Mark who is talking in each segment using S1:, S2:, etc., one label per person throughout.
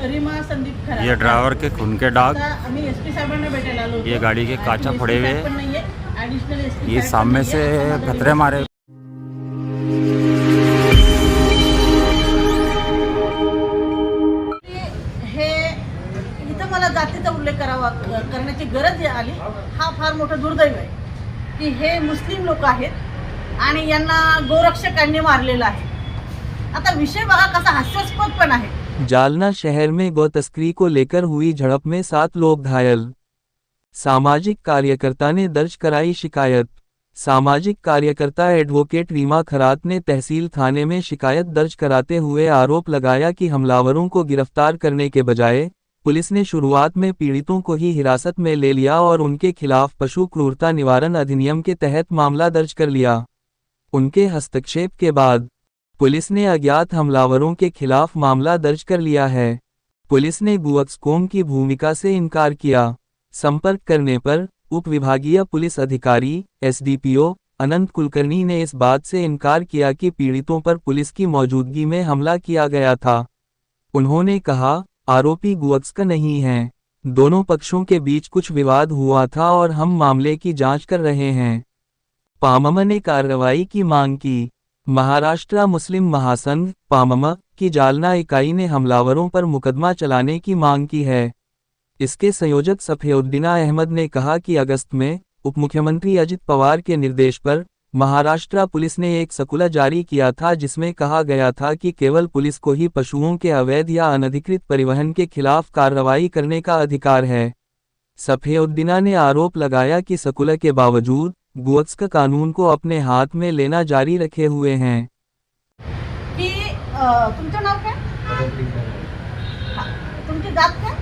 S1: रीमा संदीप खरा।
S2: ये ड्राइवर के खून के दाग,
S1: आम्ही एसपी साहेबांना भेटायला आलो होतो।
S2: ये गाड़ी के काचा फोड़े हुए,
S1: पण नाहीये, ॲडिशनल एसपी
S2: ये सामने से खतरे मारे।
S1: हे इथं मला जातीचा उल्लेख करण्याची गरज आली। हा फार मोठं दुर्दैव आहे की हे मुस्लिम लोक आहेत आणि यांना गोरक्षकांनी मारलेलं आहे। आता विषय बघा कसा हास्यास्पद पण आहे।
S3: जालना शहर में गौ तस्करी को लेकर हुई झड़प में 7 लोग घायल। सामाजिक कार्यकर्ता ने दर्ज कराई शिकायत। सामाजिक कार्यकर्ता एडवोकेट रीमा खरात ने तहसील थाने में शिकायत दर्ज कराते हुए आरोप लगाया कि हमलावरों को गिरफ्तार करने के बजाय पुलिस ने शुरुआत में पीड़ितों को ही हिरासत में ले लिया और उनके खिलाफ पशु क्रूरता निवारण अधिनियम के तहत मामला दर्ज कर लिया। उनके हस्तक्षेप के बाद पुलिस ने अज्ञात हमलावरों के खिलाफ मामला दर्ज कर लिया है। पुलिस ने गुअक्सकॉम की भूमिका से इनकार किया। संपर्क करने पर उप विभागीय पुलिस अधिकारी एसडीपीओ अनंत कुलकर्णी ने इस बात से इनकार किया कि पीड़ितों पर पुलिस की मौजूदगी में हमला किया गया था। उन्होंने कहा, आरोपी गुअक्सक नहीं हैं। दोनों पक्षों के बीच कुछ विवाद हुआ था और हम मामले की जांच कर रहे हैं। पामम ने कार्रवाई की मांग की। महाराष्ट्र मुस्लिम महासंघ पामम की जालना इकाई ने हमलावरों पर मुकदमा चलाने की मांग की है। इसके संयोजक सफेउद्दीन अहमद ने कहा कि अगस्त में उप मुख्यमंत्री अजित पवार के निर्देश पर महाराष्ट्र पुलिस ने एक सर्कुलर जारी किया था जिसमें कहा गया था कि केवल पुलिस को ही पशुओं के अवैध या अनधिकृत परिवहन के खिलाफ कार्रवाई करने का अधिकार है। सफेउद्दीन ने आरोप लगाया कि सर्कुलर के बावजूद गुअक्सक कानून को अपने हाथ में लेना जारी रखे हुए हैं।
S1: की तुमचं नाव काय? तुमची जात काय?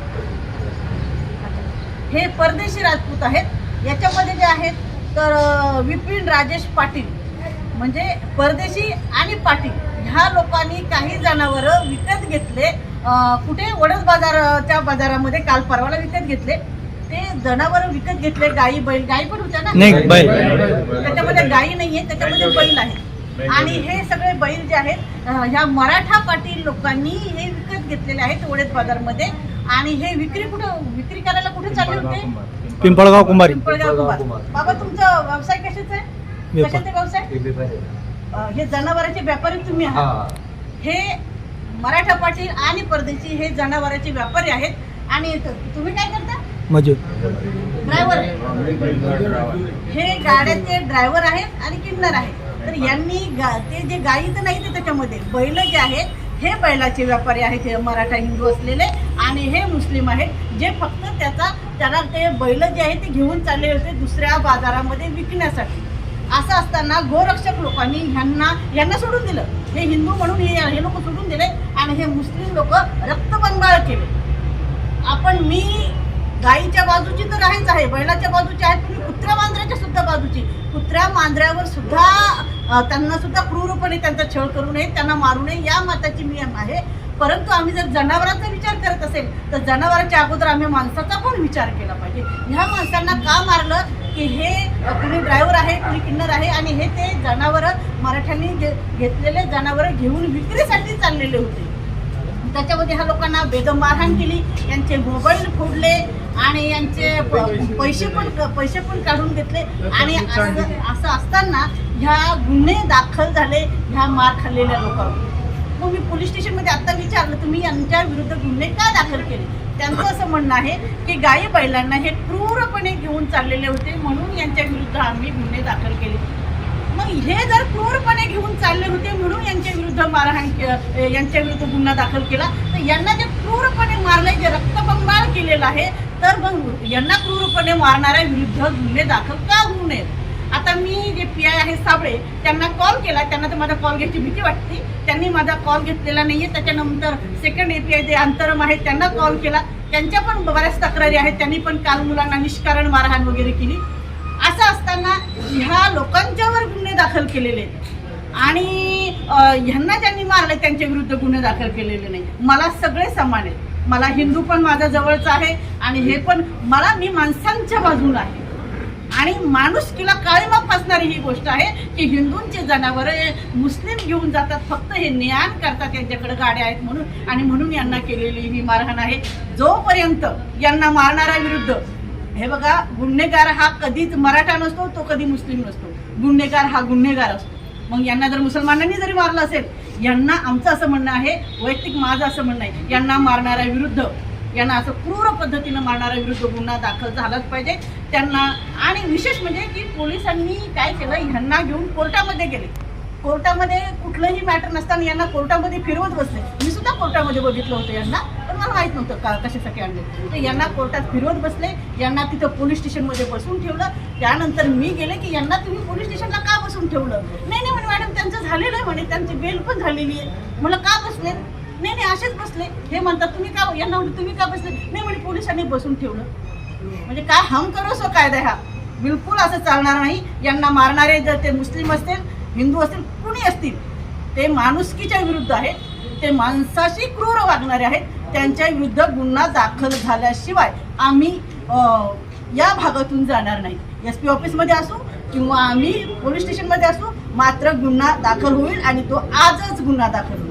S1: हे परदेशी राजपूत आहेत। याच्यामध्ये जे आहेत तर विपिन राजेश पाटील म्हणजे परदेशी आणि पाटील ह्या लोकांनी काही जनावरं विकत घेतले। कुठे वडद बाजारच्या बाजारामध्ये काल परवाला विकत घेतले। ते जनावर विकत घेतले, गाई बैल, गाई पण होत्या ना?
S2: नाही, बैल।
S1: त्याच्यामध्ये गाई नाहीये, त्याच्यामध्ये बैल आहे। आणि हे सगळे बैल जे आहेत ह्या मराठा पाटील लोकांनी हे विकत घेतलेले आहेत वडद बाजारमध्ये। आणि हे विक्री करायला कुठे चालले होते?
S4: पिंपळगाव कुंभारी।
S1: पिंपळगाव कुंभारी। बाबा तुमचा व्यवसाय कशाचा आहे? कशाचा व्यवसाय? हे जनावरांचे व्यापारी तुम्ही आहात। हे मराठा पाटील आणि परदेशी हे जनावरांचे व्यापारी आहेत। आणि तुम्ही काय करता?
S4: मजूर
S1: ड्रायव्हर। हे गाड्याचे ड्रायव्हर आहेत आणि किन्नर आहेत। तर यांनी ते जे गाई तर नाही ते त्याच्यामध्ये बैल जे आहेत हे बैलाचे व्यापारी आहेत। हे मराठा हिंदू असलेले आणि हे मुस्लिम आहेत जे फक्त त्याला ते बैल जे आहेत ते घेऊन चालले होते दुसऱ्या बाजारामध्ये विकण्यासाठी। असं असताना गोरक्षक लोकांनी यांना सोडून दिलं। हे हिंदू म्हणून हे लोक सोडून दिले आणि हे मुस्लिम लोक रक्तबंबाळ केले। मी गाईच्या बाजूची तर आहेच आहे, बैलाच्या बाजूची आहे, तुम्ही कुत्र्या मांजराच्या सुद्धा बाजूची। कुत्र्या मांजऱ्यावर सुद्धा त्यांना सुद्धा क्रूरपणे त्यांचा छळ करू नये, त्यांना मारू नये या मताची मी आहे। परंतु आम्ही जर जनावरांचा विचार करत असेल तर जनावरांच्या अगोदर आम्ही माणसाचा पण विचार केला पाहिजे। ह्या माणसांना का मारलं की हे कुणी ड्रायव्हर आहे, कुणी किन्नर आहे आणि हे ते जनावरं मराठ्यांनी घेतलेले जनावरं घेऊन विक्रीसाठी चाललेले होते। त्याच्यामध्ये ह्या लोकांना बेदम मारहाण केली, यांचे मोबाईल फोडले आणि यांचे पैसे पण काढून घेतले। आणि असं असताना ह्या गुन्हे दाखल झाले ह्या मार खाल्लेल्या लोकांवर। मग मी पोलीस स्टेशनमध्ये आता विचारलं तुम्ही यांच्या विरुद्ध गुन्हे का दाखल केले? त्यांचं असं म्हणणं आहे की गाई बैलांना हे क्रूरपणे घेऊन चाललेले होते म्हणून यांच्या विरुद्ध आम्ही गुन्हे दाखल केले। मग हे जर क्रूरपणे घेऊन चालले होते म्हणून यांच्या विरुद्ध मारहाण यांच्या विरुद्ध गुन्हा दाखल केला तर यांना जे क्रूरपणे मारले, जे रक्तबंबाळ केलेलं आहे, तर मग यांना क्रूरपणे मारणाऱ्या विरुद्ध गुन्हे दाखल का होऊ नयेत? आता मी जे PI आहे साबळे त्यांना कॉल केला, त्यांना तर माझा कॉल घ्यायची भीती वाटते, त्यांनी माझा कॉल घेतलेला नाहीये। त्याच्यानंतर सेकंड API जे अंतरम आहे त्यांना कॉल केला, त्यांच्या पण बऱ्याच तक्रारी आहेत, त्यांनी पण काल मुलांना निष्कारण मारहाण वगैरे केली। असं असताना ह्या लोकांच्यावर गुन्हे दाखल केलेले आहेत आणि ह्यांना ज्यांनी मारले त्यांच्या विरुद्ध गुन्हे दाखल केलेले नाही। मला सगळे समान आहेत, मला हिंदू पण माझ्या जवळचा आहे आणि हे पण मी माणसांच्या बाजूला आहे। आणि माणुसकीला काळीमाग फासणारी ही गोष्ट आहे की हिंदूंचे जनावर मुस्लिम घेऊन जातात, फक्त हे ज्ञान करतात त्यांच्याकडे गाड्या आहेत म्हणून, आणि म्हणून यांना केलेली ही मारहाण आहे. जोपर्यंत यांना मारणारा विरुद्ध, हे बघा, गुन्हेगार हा कधीच मराठा नसतो, तो कधी मुस्लिम नसतो. गुन्हेगार हा गुन्हेगार असतो. मग यांना जर मुसलमानांनी जरी मारलं असेल, यांना, आमचं असं म्हणणं आहे, वैयक्तिक माझं असं म्हणणं आहे, यांना मारणाऱ्या विरुद्ध, यांना असं क्रूर पद्धतीनं मारणाऱ्या विरुद्ध गुन्हा दाखल झालाच पाहिजे त्यांना. आणि विशेष म्हणजे की पोलिसांनी काय केलं, ह्यांना घेऊन कोर्टामध्ये गेले. कोर्टामध्ये कुठलंही मॅटर नसताना यांना कोर्टामध्ये फिरवत बसले. मी सुद्धा कोर्टामध्ये बघितलं होतं यांना, पण मला माहीत नव्हतं का कशासाठी आणले. तर यांना कोर्टात फिरवत बसले, यांना तिथं पोलीस स्टेशनमध्ये बसून ठेवलं. त्यानंतर मी गेले की यांना तुम्ही पोलीस स्टेशनला का बसून ठेवलं? नाही म्हणे मॅडम, त्यांचं झालेलं आहे म्हणे, त्यांची बेल पण झालेली आहे. मला का बसले? नाही असेच बसले. हे म्हणतात तुम्ही का, यांना म्हणते तुम्ही का बसले? नाही म्हणे पोलिसांनी बसून ठेवलं. म्हणजे काय हम करो सो कायदा हा, बिलकुल असं चालणार नाही. यांना मारणारे जर ते मुस्लिम असतील, हिंदू असतील, कुणी असतील, ते माणुसकीच्या विरुद्ध आहेत, ते माणसाशी क्रूर वागणारे आहेत. त्यांच्या विरुद्ध गुन्हा दाखल झाल्याशिवाय आम्ही या भागातून जाणार नाही. SP ऑफिसमध्ये असू किंवा आम्ही पोलीस स्टेशनमध्ये असू, मात्र गुन्हा दाखल होईल आणि तो आजच गुन्हा दाखल होईल.